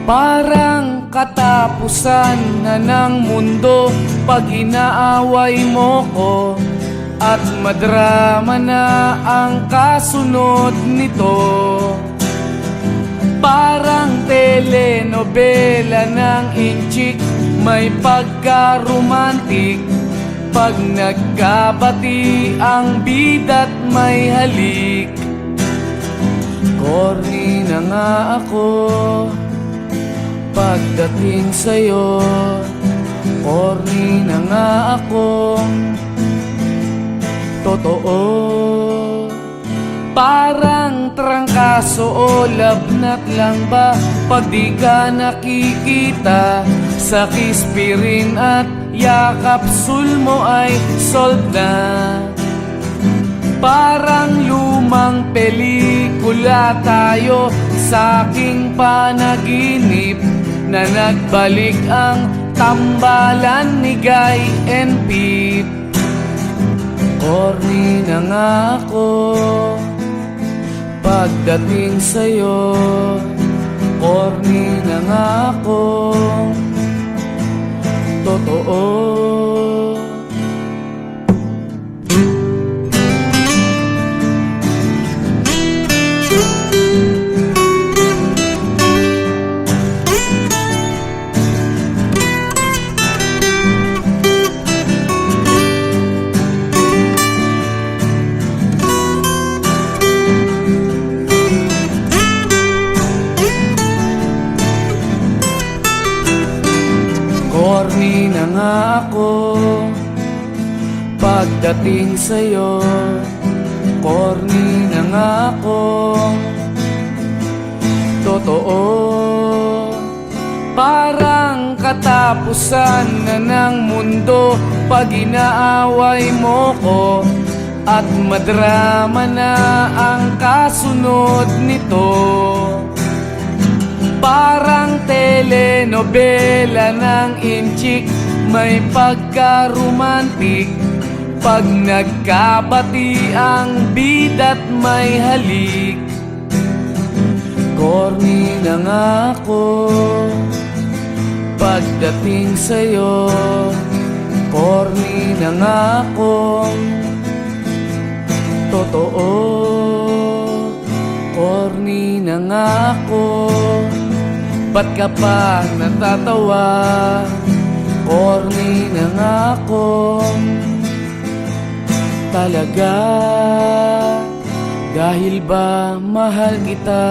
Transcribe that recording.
Parang katapusan na ng mundo pag inaaway mo ko, at madrama na ang kasunod nito. Parang telenovela ng inchik, may pagka-romantic pag nagkabati ang bida't may halik. Corny na nga ako pagdating sa'yo, corny na nga akong totoo. Parang trangkaso o labnat lang ba pag di ka nakikita? Sa kispirin at yakapsul mo ay solved na. Parang lumang pelikula tayo sa aking panaginip, na nagbalik ang tambalan ni Guy and Pete. Corny na nga ako pagdating sa'yo, corny na nga akong totoo. Corny na nga ako pagdating sa'yo, corny na nga akong totoo. Parang katapusan na ng mundo pag inaaway mo ko, at madrama na ang kasunod nito. Parang telenovela ng inchik, may pagka-romantic pag nagkabati ang bida't may halik. Corny na nga ako pagdating sa'yo, corny na nga akong totoo. Corny na nga ako, ba't ka pa natatawa? Corny na nga akong talaga, dahil ba mahal kita?